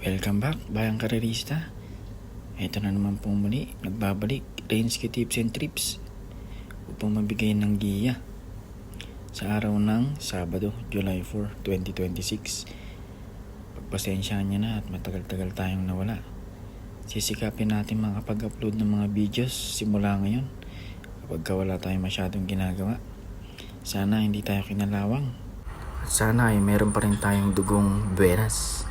Welcome back, bayang karerista. Ito na naman pong muli, nagbabalik Rainsky Tips and Trips upang mabigay ng giya sa araw ng Sabado, July 4, 2026. Pagpasensyaan niya na at matagal-tagal tayong nawala. Sisikapin natin makapag-upload ng mga videos simula ngayon kapag wala tayong masyadong ginagawa. Sana hindi tayo kinalawang. At sana ay meron pa rin tayong dugong buenas.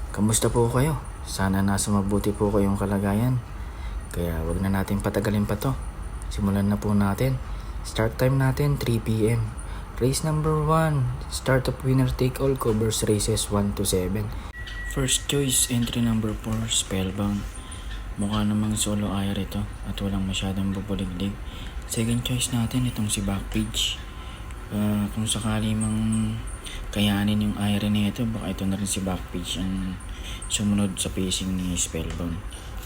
Kamusta po kayo? Sana nasa mabuti po kayong kalagayan. Kaya wag na natin patagalin pa to. Simulan na po natin. Start time natin 3 p.m. Race number 1. Start of winner take all covers races 1 to 7. First choice entry number 4 Spellbound. Mukha namang solo air ito at walang masyadong bubuliglig. Second choice natin itong si Backpage. Kung sakali mang kayanin yung iron nito, baka ito na rin si Backpage ang sumunod sa pacing ni Spellbound.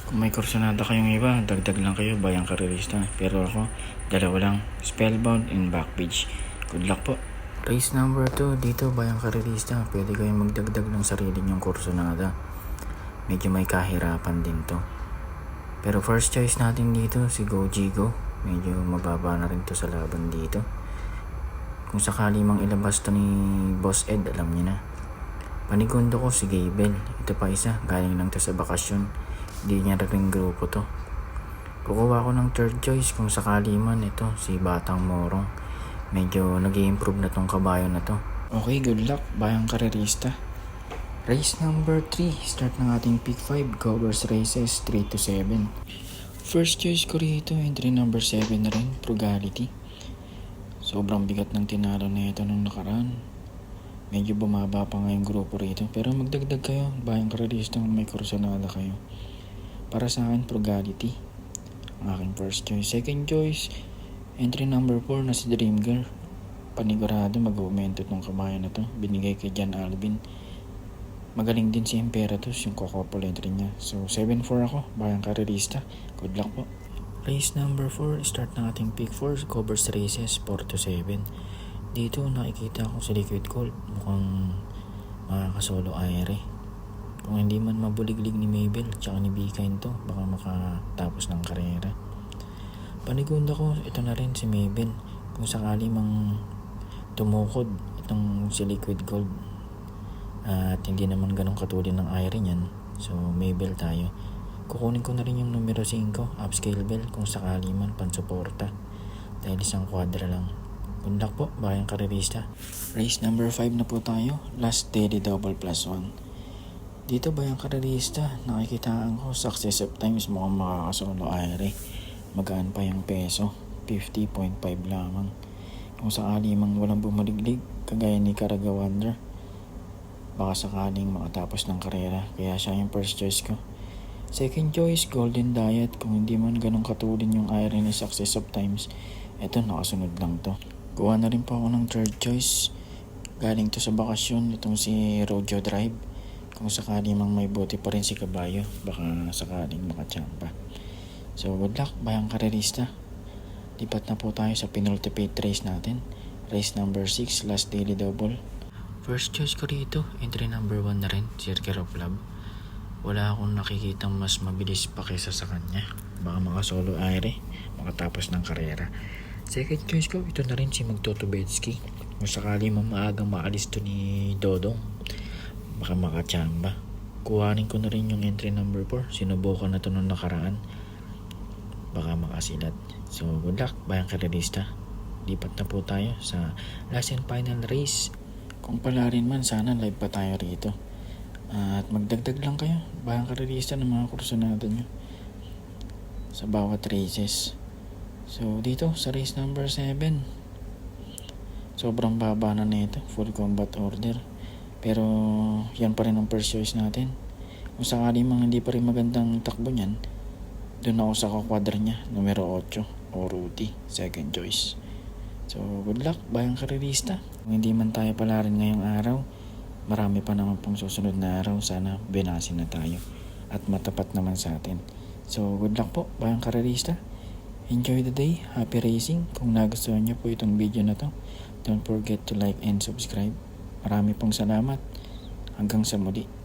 Kung may kursunada kayong iba, dagdag lang kayo, bayang karerista. Pero ako, dalawa lang, Spellbound and Backpage. Good luck po. Race number 2, dito bayang karerista. Pwede kayong magdagdag ng sarili nyong kursunada. Medyo may kahirapan din to. Pero first choice natin dito, si Gojigo. Medyo mababa na rin to sa laban dito. Kung sakali mang ilabas to ni Boss Ed, alam niyo na. Panigundo ko si Gable. Ito pa isa, galing lang to sa bakasyon. Hindi niya rin grupo to. Kukuha ko ng third choice kung sakali man ito, si Batang Morong. Medyo nag-i-improve na tong kabayo na to. Okay, good luck, bayang karerista. Race number 3, start ng ating pick 5, covers races 3 to 7. First choice ko rito, entry number 7 na rin, Frugality. Sobrang bigat ng tinalo na ito nung nakaraan. Medyo bumaba pa nga yung grupo rito. Pero magdagdag kayo, bayang karerista kung may kursunada kayo. Para sa akin, Frugality ang aking first choice. Second choice, entry number 4 na si Dream Girl. Panigurado mag-aumento itong kabayan na to. Binigay kay John Alvin. Magaling din si Imperatus, yung kokopol entry niya. So 7-4 ako, bayang karerista. Good luck po. Race number 4, start ng ating pick 4, covers races 4 to 7. Dito nakikita ko si Liquid Gold, mukhang makakasolo aire. Kung hindi man mabuliglig ni Mabel tsaka ni Bikain to, baka makatapos ng karera. Panigunda ko, ito na rin si Mabel. Kung sakali mang tumukod itong si Liquid Gold at hindi naman ganun katulad ng aire niyan, so Mabel tayo. Kukunin ko na rin yung numero 5, upscale bell, kung sakali man pansuporta. Dahil isang kwadra lang. Good luck po, bayang karerista. Race number 5 na po tayo. Last daily double plus 1. Dito bayang karerista, nakikitaan ko success of times mukhang makakasolo aire. Magaan pa yung peso. 50.5 lamang. Kung sakali mang walang bumaliglig, kagaya ni Caraga Wonder, baka sakaling makatapos ng karera. Kaya siya yung first choice ko. Second choice, Golden Diet. Kung hindi man ganun katulin yung iron ni Success of Times, eto nakasunod lang to. Kuha na rin po ako ng third choice. Galing to sa bakasyon, itong si Rodeo Drive. Kung sakali mang may buti pa rin si Kabayo, baka sakaling makachamba. So good luck, bayang karerista. Lipat na po tayo sa penultimate race natin. Race number 6, last daily double. First choice ko rito, entry number 1 na rin, Circle of Love. Wala akong nakikitang mas mabilis pa kaysa sa kanya. Baka makasolo aire, makatapos ng karera. Second choice ko, ito na rin si Magtotobetsky. Kung sakali maagang maalis to ni Dodong, baka makachamba. Kuhanin ko na rin yung entry number 4. Sinubukan na to nung nakaraan, baka makasilat. So good luck, bayang karerista. Lipat na po tayo sa last and final race. Kung pala rin man, sana live pa tayo rito. At magdagdag lang kayo, bayang karerista, ng mga kursunada nyo sa bawat races. So dito sa race number 7, sobrang baba na nito, full combat order. Pero yan pa rin ang first choice natin. Kung sakali mang hindi pa rin magandang takbo nyan, doon ako sa kakwadra nya, numero 8 o Ruti, second choice. So good luck, bayang karerista. Kung hindi man tayo pala rin ngayong araw, marami pa naman pong susunod na araw. Sana binasin na tayo at matapat naman sa atin. So good luck po, bayang karerista. Enjoy the day, happy racing. Kung nagustuhan nyo po itong video na to, don't forget to like and subscribe. Marami pong salamat. Hanggang sa muli.